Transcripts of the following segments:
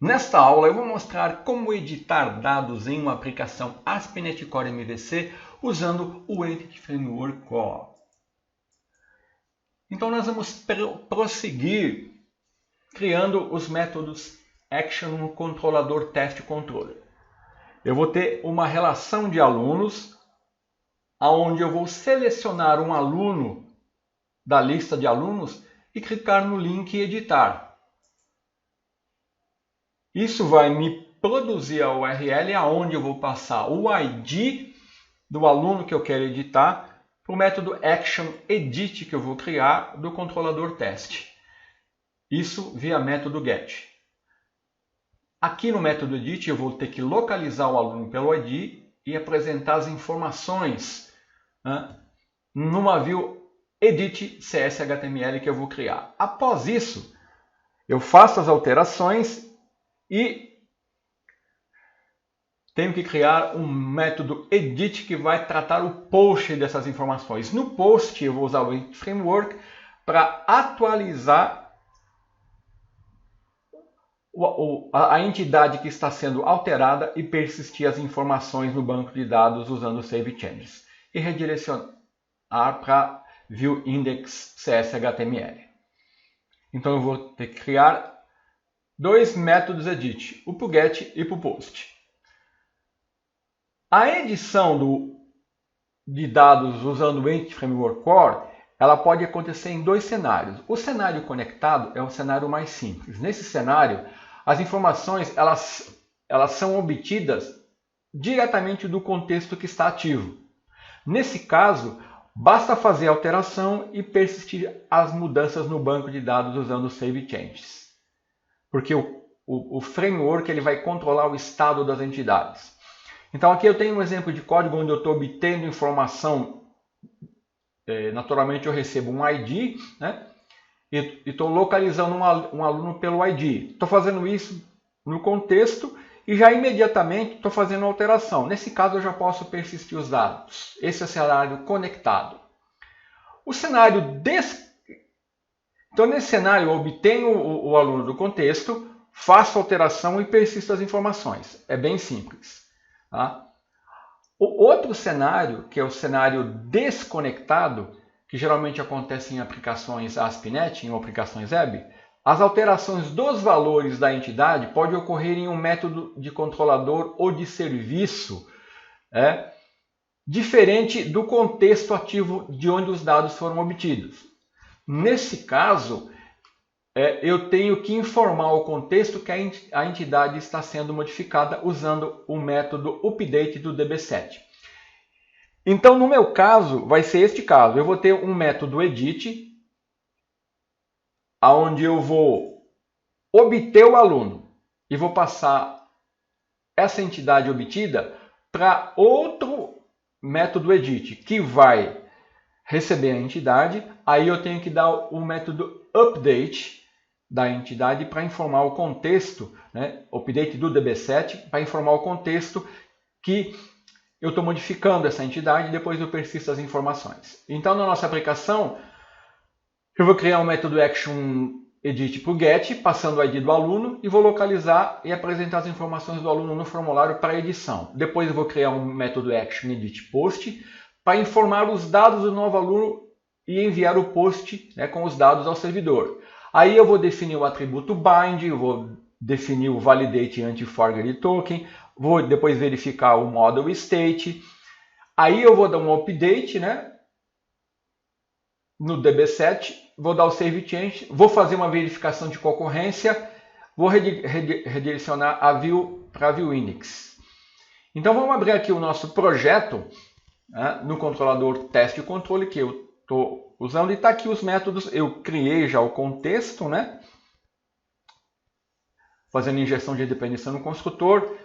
Nesta aula eu vou mostrar como editar dados em uma aplicação ASP.NET Core MVC usando o Entity Framework Core. Então nós vamos prosseguir criando os métodos Action no controlador Test Controller. Eu vou ter uma relação de alunos, onde eu vou selecionar um aluno da lista de alunos e clicar no link editar. Isso vai me produzir a URL aonde eu vou passar o ID do aluno que eu quero editar para o método ActionEdit que eu vou criar do controlador test. Isso via método get. Aqui no método edit eu vou ter que localizar o aluno pelo ID e apresentar as informações numa view edit CS.HTML que eu vou criar. Após isso, eu faço as alterações e tenho que criar um método edit que vai tratar o post dessas informações. No post eu vou usar o Entity Framework para atualizar a entidade que está sendo alterada e persistir as informações no banco de dados usando o Save Changes. E redirecionar para View Index CS.HTML. Então eu vou ter que criar dois métodos edit, o para o get e para o post. A edição de dados usando o Entity Framework Core, ela pode acontecer em dois cenários. O cenário conectado é o cenário mais simples. Nesse cenário, as informações elas são obtidas diretamente do contexto que está ativo. Nesse caso, basta fazer a alteração e persistir as mudanças no banco de dados usando o Save Changes. Porque o framework ele vai controlar o estado das entidades. Então aqui eu tenho um exemplo de código onde eu estou obtendo informação. Naturalmente eu recebo um ID, né? E estou localizando um aluno pelo ID. Estou fazendo isso no contexto e já imediatamente estou fazendo a alteração. Nesse caso eu já posso persistir os dados. Esse é o cenário conectado. O cenário Então nesse cenário eu obtenho o aluno do contexto, faço a alteração e persisto as informações. É bem simples. Tá? O outro cenário, que é o cenário desconectado, que geralmente acontece em aplicações ASP.NET, em aplicações web, as alterações dos valores da entidade podem ocorrer em um método de controlador ou de serviço diferente do contexto ativo de onde os dados foram obtidos. Nesse caso, eu tenho que informar o contexto que a entidade está sendo modificada usando o método update do DB7. Então, no meu caso, vai ser este caso. Eu vou ter um método edit, onde eu vou obter o aluno e vou passar essa entidade obtida para outro método edit, que vai receber a entidade. Aí eu tenho que dar o método update da entidade para informar o contexto, update do DB7, para informar o contexto que eu estou modificando essa entidade e depois eu persisto as informações. Então, na nossa aplicação, eu vou criar um método ActionEdit para o get, passando o ID do aluno, e vou localizar e apresentar as informações do aluno no formulário para edição. Depois eu vou criar um método ActionEdit Post para informar os dados do novo aluno e enviar o post com os dados ao servidor. Aí eu vou definir o atributo bind, eu vou definir o validate anti-forgery token, vou depois verificar o model state. Aí eu vou dar um update no DB7, vou dar o save change, vou fazer uma verificação de concorrência, vou redirecionar a view para a view index. Então vamos abrir aqui o nosso projeto no controlador teste controle que eu estou usando, e está aqui os métodos. Eu criei já o contexto, fazendo injeção de dependência no construtor,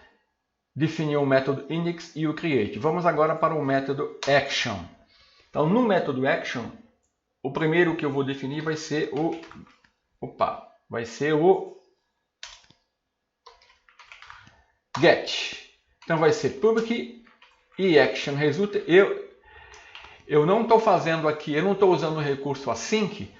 defini o método index e o create. Vamos agora para o método action. Então no método action, o primeiro que eu vou definir vai ser o get. Então vai ser public e action result. Eu não estou fazendo aqui, eu não estou usando o recurso async,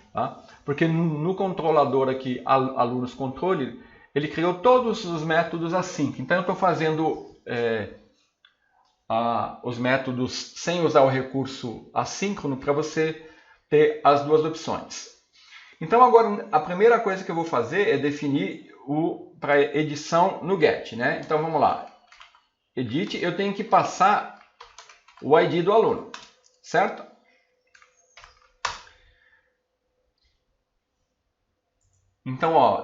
porque no controlador aqui, alunos controle, ele criou todos os métodos async. Então eu estou fazendo os métodos sem usar o recurso assíncrono para você ter as duas opções. Então agora a primeira coisa que eu vou fazer é definir para edição no get, né? Então vamos lá. Edit, eu tenho que passar o ID do aluno, certo? Então, ó,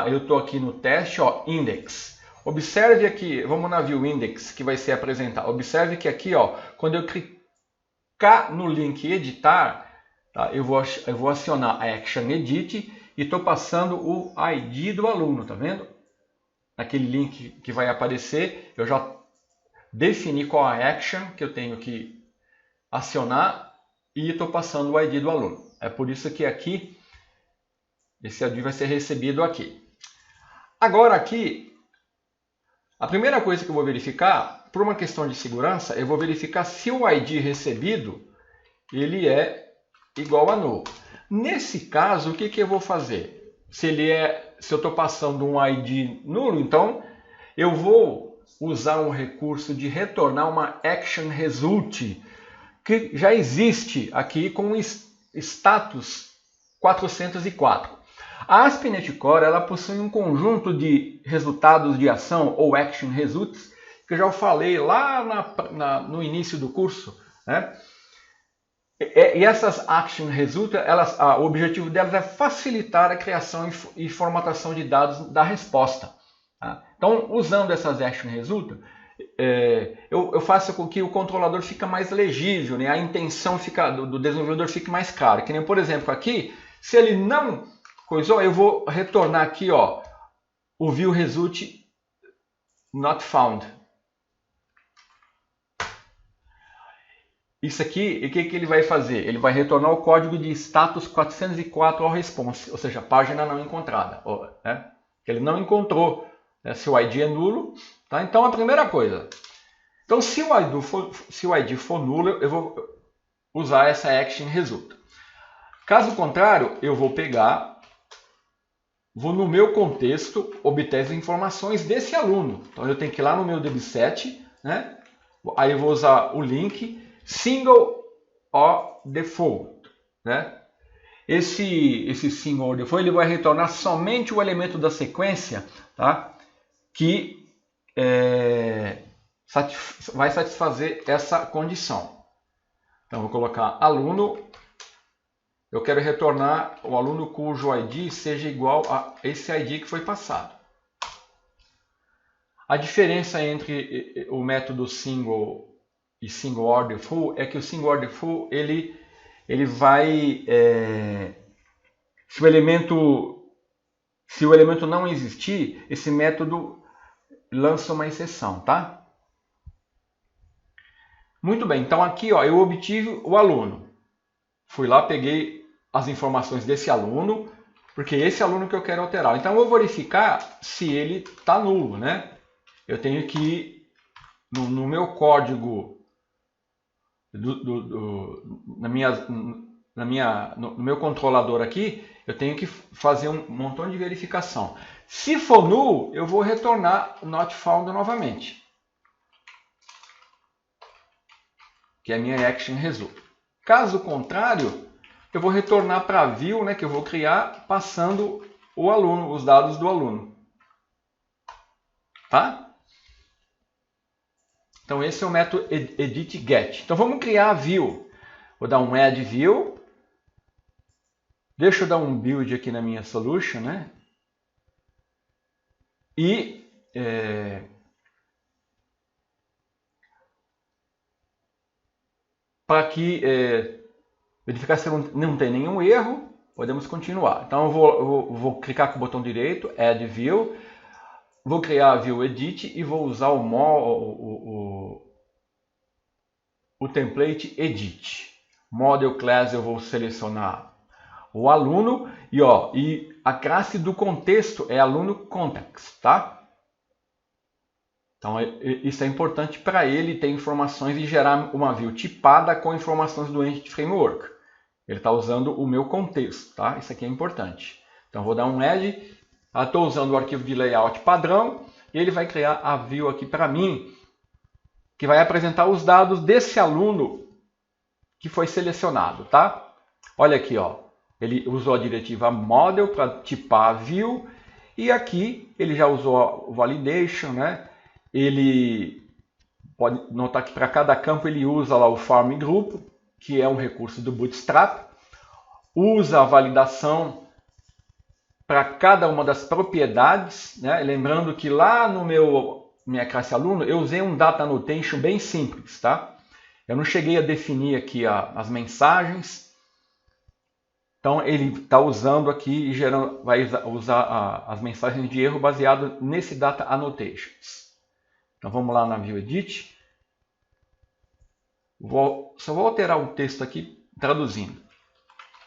eu estou aqui no teste, ó, index. Observe aqui, vamos na view index que vai ser apresentado. Observe que aqui, ó, quando eu clicar no link editar, tá, eu vou acionar a action edit e estou passando o ID do aluno, tá vendo? Aquele link que vai aparecer, eu já defini qual a action que eu tenho que acionar e estou passando o ID do aluno. É por isso que aqui esse ID vai ser recebido aqui. Agora aqui, a primeira coisa que eu vou verificar, por uma questão de segurança, eu vou verificar se o ID recebido ele é igual a null. Nesse caso, o que eu vou fazer? Se eu estou passando um ID nulo, então eu vou usar um recurso de retornar uma action result que já existe aqui com status 404. A ASP.NET Core ela possui um conjunto de resultados de ação ou action results que eu já falei lá no início do curso, né? E essas action results, o objetivo delas é facilitar a criação e formatação de dados da resposta. Tá? Então, usando essas action results, eu faço com que o controlador fique mais legível, né? A intenção do desenvolvedor fique mais clara. Que nem, por exemplo, aqui, se ele não coisou, eu vou retornar aqui, ó, o view result not found. Isso aqui, o que ele vai fazer? Ele vai retornar o código de status 404 ao response, ou seja, página não encontrada. Né? Ele não encontrou, né, se o ID é nulo. Tá? Então, a primeira coisa. Então, se o ID for nulo, eu vou usar essa action result. Caso contrário, eu vou no meu contexto, obter as informações desse aluno. Então, eu tenho que ir lá no meu dbset, né? Aí eu vou usar o link single or default, né? Esse single or default ele vai retornar somente o elemento da sequência, tá? Que vai satisfazer essa condição. Então, vou colocar aluno. Eu quero retornar o aluno cujo ID seja igual a esse ID que foi passado. A diferença entre o método single e single or default é que o single or default ele vai se o elemento não existir, esse método lança uma exceção, tá? Muito bem, então aqui, ó, eu obtive o aluno. Fui lá, peguei as informações desse aluno, porque é esse aluno que eu quero alterar. Então eu vou verificar se ele está nulo, né? Eu tenho que ir no meu código, no meu controlador aqui, eu tenho que fazer um montão de verificação. Se for null, eu vou retornar not found novamente, que é a minha action result. Caso contrário, eu vou retornar para a view, né, que eu vou criar passando o aluno, os dados do aluno. Tá? Então esse é o método edit get. Então vamos criar a view. Vou dar um add view. Deixa eu dar um build aqui na minha solution, né? E para que verificar se não tem nenhum erro, podemos continuar. Então eu vou clicar com o botão direito, Add View, vou criar a View Edit e vou usar o template Edit. Model Class eu vou selecionar o aluno e a classe do contexto é aluno context, tá? Então isso é importante para ele ter informações e gerar uma view tipada com informações do Entity Framework. Ele está usando o meu contexto, tá? Isso aqui é importante. Então vou dar um add, Estou usando o arquivo de layout padrão e ele vai criar a view aqui para mim, que vai apresentar os dados desse aluno que foi selecionado, tá? Olha aqui, ó. Ele usou a diretiva model para tipar a view e aqui ele já usou o validation, né? Ele pode notar que para cada campo ele usa lá o form group, que é um recurso do Bootstrap. Usa a validação para cada uma das propriedades, né? Lembrando que lá no minha classe aluno eu usei um data annotation bem simples, tá? Eu não cheguei a definir aqui as mensagens. Então ele está usando aqui e vai usar as mensagens de erro baseado nesse data annotations. Então vamos lá na View Edit. Só vou alterar o texto aqui traduzindo.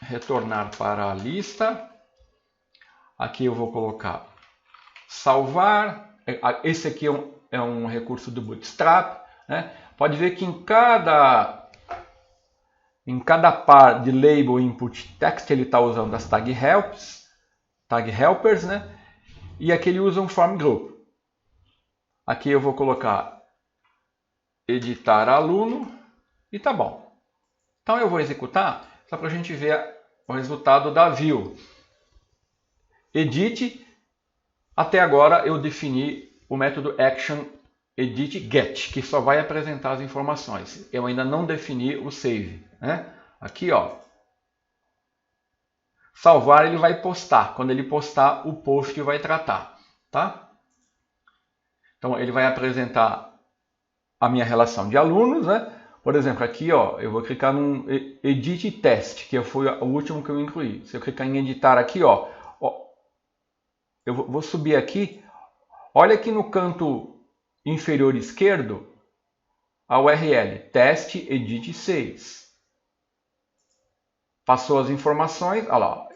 Retornar para a lista. Aqui eu vou colocar salvar. Esse aqui é um recurso do Bootstrap, né? Pode ver que em cada par de label input text ele está usando as tag helpers, né? E aqui ele usa um form group. Aqui eu vou colocar editar aluno e tá bom. Então eu vou executar só para a gente ver o resultado da view. Edit, até agora eu defini o método action edit get, que só vai apresentar as informações. Eu ainda não defini o save, né? Aqui, ó. Salvar, ele vai postar. Quando ele postar, o post vai tratar, tá? Então ele vai apresentar a minha relação de alunos, né? Por exemplo, aqui, ó, eu vou clicar no edit test, que foi o último que eu incluí. Se eu clicar em editar aqui, ó, eu vou subir aqui. Olha aqui no canto inferior esquerdo a URL test edit 6. Passou as informações, olha lá,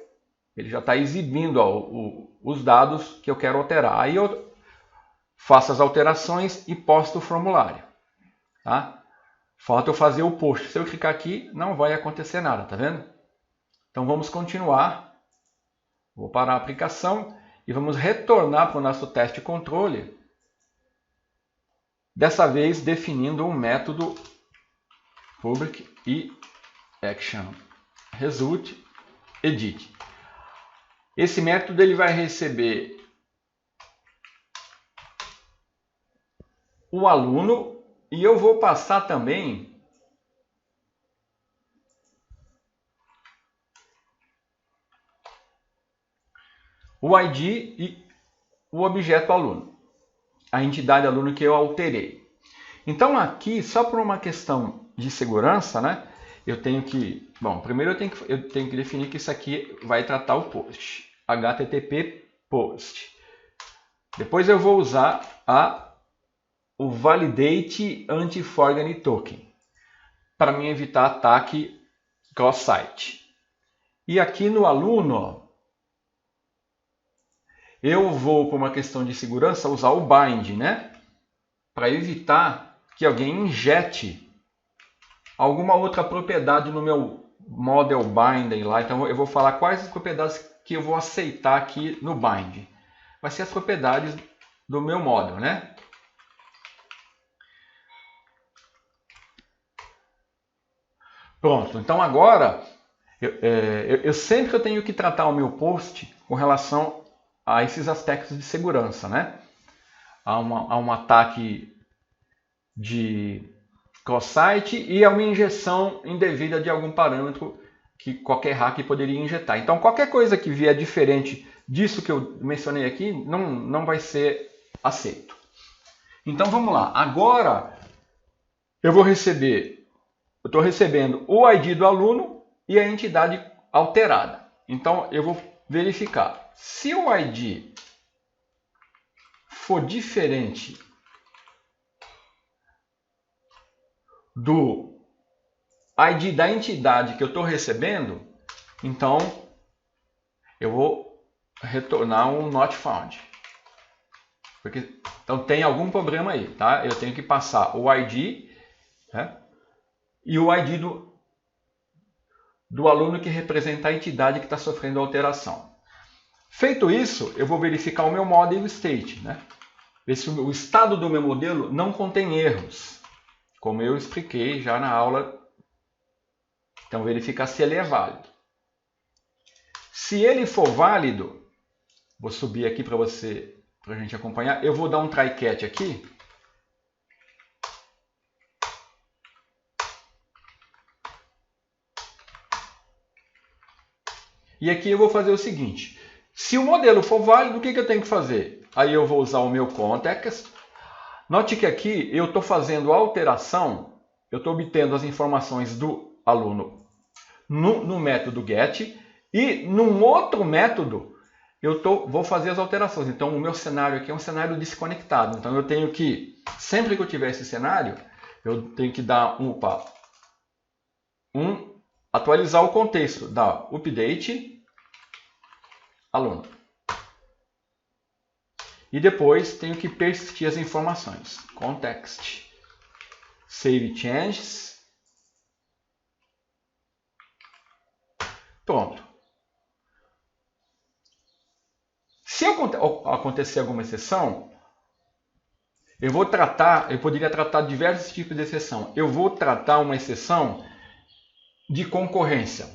ele já está exibindo ó, os dados que eu quero alterar. Aí eu faço as alterações e posto o formulário. Tá? Falta eu fazer o post. Se eu clicar aqui, não vai acontecer nada, tá vendo? Então vamos continuar. Vou parar a aplicação e vamos retornar para o nosso teste controle. Dessa vez definindo um método public e action result edit. Esse método ele vai receber o aluno e eu vou passar também o ID e o objeto aluno, a entidade aluno que eu alterei. Então aqui, só por uma questão de segurança, né, eu tenho que, bom, primeiro eu tenho que definir que isso aqui vai tratar o post, HTTP post. Depois eu vou usar o validate anti-forgery token para me evitar ataque cross-site. E aqui no aluno, ó, eu vou, por uma questão de segurança, usar o bind, né? Para evitar que alguém injete alguma outra propriedade no meu model binding lá. Então eu vou falar quais as propriedades que eu vou aceitar aqui no bind. Vai ser as propriedades do meu model, né? Pronto, então agora eu sempre tenho que tratar o meu post com relação a esses aspectos de segurança, né? A um ataque de cross-site e a uma injeção indevida de algum parâmetro que qualquer hack poderia injetar. Então qualquer coisa que vier diferente disso que eu mencionei aqui não vai ser aceito. Então vamos lá, agora eu estou recebendo o ID do aluno e a entidade alterada. Então eu vou verificar. Se o ID for diferente do ID da entidade que eu estou recebendo, então eu vou retornar um not found. Então tem algum problema aí, tá? Eu tenho que passar o ID, né, e o ID do aluno que representa a entidade que está sofrendo alteração. Feito isso, eu vou verificar o meu model state, né? Ver se o estado do meu modelo não contém erros, como eu expliquei já na aula. Então, verificar se ele é válido. Se ele for válido, vou subir aqui para a gente acompanhar. Eu vou dar um try catch aqui. E aqui eu vou fazer o seguinte. Se o modelo for válido, o que eu tenho que fazer? Aí eu vou usar o meu context. Note que aqui eu estou fazendo a alteração, eu estou obtendo as informações do aluno no método get, e num outro método eu vou fazer as alterações. Então o meu cenário aqui é um cenário desconectado. Então eu tenho que, sempre que eu tiver esse cenário, eu tenho que dar atualizar o contexto, dar update aluno. E depois tenho que persistir as informações. Context. Save changes. Pronto. Se acontecer alguma exceção, eu poderia tratar diversos tipos de exceção. Eu vou tratar uma exceção de concorrência.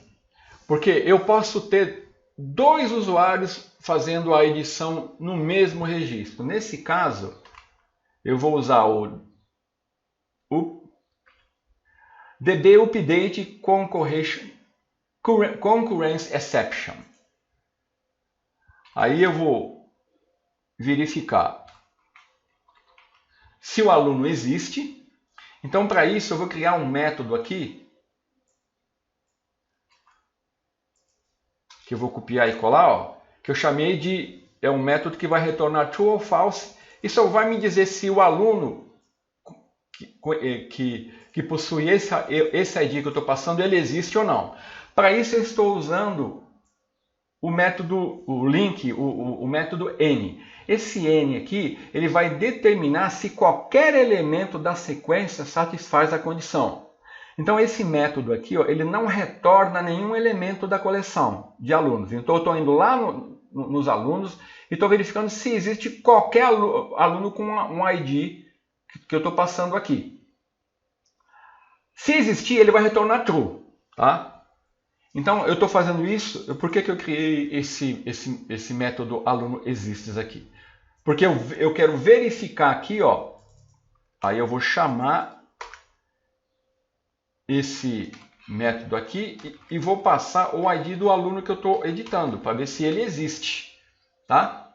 Porque eu posso ter 2 usuários fazendo a edição no mesmo registro. Nesse caso, eu vou usar o DB Update Concurrence Exception. Aí eu vou verificar se o aluno existe. Então, para isso, eu vou criar um método aqui, que eu vou copiar e colar, ó, que eu chamei de, é um método que vai retornar true ou false, e só vai me dizer se o aluno que possui esse ID que eu estou passando, ele existe ou não. Para isso eu estou usando o método, o método N. Esse N aqui, ele vai determinar se qualquer elemento da sequência satisfaz a condição. Então esse método aqui, ó, ele não retorna nenhum elemento da coleção de alunos. Então eu estou indo lá nos alunos e estou verificando se existe qualquer aluno com um ID que eu estou passando aqui. Se existir, ele vai retornar true, tá? Então, eu estou fazendo isso, por que eu criei esse método aluno exists aqui? Porque eu quero verificar aqui, ó, aí eu vou chamar esse método aqui e vou passar o ID do aluno que eu estou editando, para ver se ele existe, tá?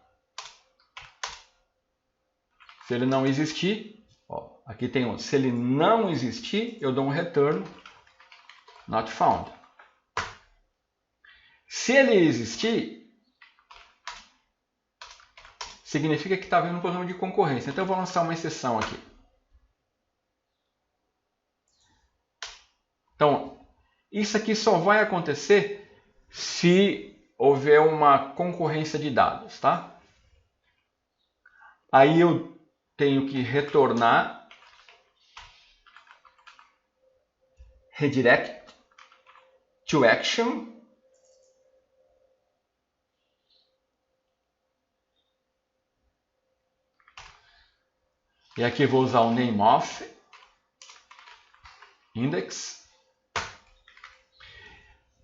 Se ele não existir, ó, aqui tem um, se ele não existir, eu dou um return not found. Se ele existir, significa que está havendo um problema de concorrência. Então eu vou lançar uma exceção aqui. Então, isso aqui só vai acontecer se houver uma concorrência de dados, tá? Aí eu tenho que retornar redirect to action. E aqui eu vou usar o name of index.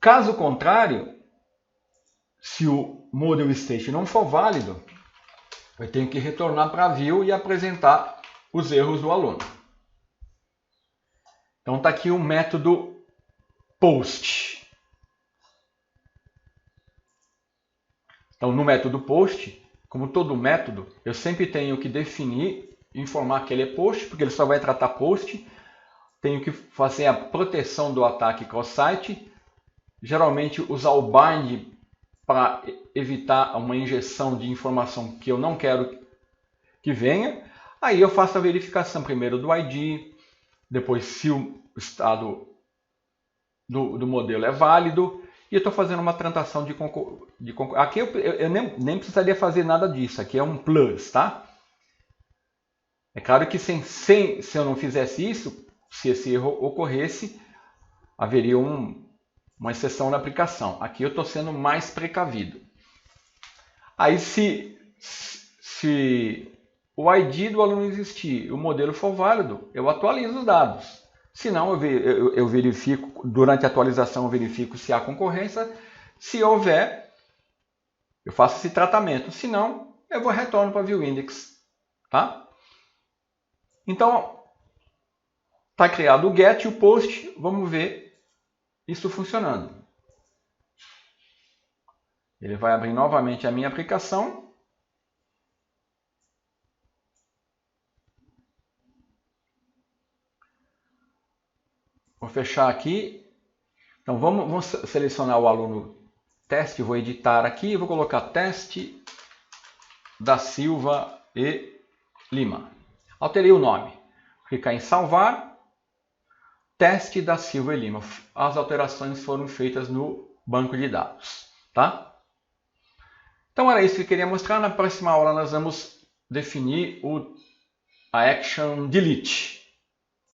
Caso contrário, se o model state não for válido, eu tenho que retornar para a view e apresentar os erros do aluno. Então está aqui o método post. Então no método post, como todo método, eu sempre tenho que definir, informar que ele é post, porque ele só vai tratar post. Tenho que fazer a proteção do ataque cross-site. Geralmente usar o bind para evitar uma injeção de informação que eu não quero que venha. Aí eu faço a verificação primeiro do ID, depois se o estado do modelo é válido, e eu estou fazendo uma transação de concorrência. Aqui eu nem precisaria fazer nada disso, aqui é um plus, tá? É claro que se eu não fizesse isso, se esse erro ocorresse, haveria uma exceção na aplicação. Aqui eu estou sendo mais precavido. Aí se o ID do aluno existir e o modelo for válido, eu atualizo os dados. Se não, eu verifico, durante a atualização eu verifico se há concorrência. Se houver, eu faço esse tratamento. Se não, eu vou retorno para ViewIndex. Tá? Então, está criado o GET e o POST. Vamos ver isso funcionando. Ele vai abrir novamente a minha aplicação. Vou fechar aqui. Então vamos selecionar o aluno teste. Vou editar aqui. Vou colocar teste da Silva e Lima. Alterei o nome. Vou clicar em salvar. Teste da Silva e Lima. As alterações foram feitas no banco de dados. Tá? Então era isso que eu queria mostrar. Na próxima aula nós vamos definir a action delete.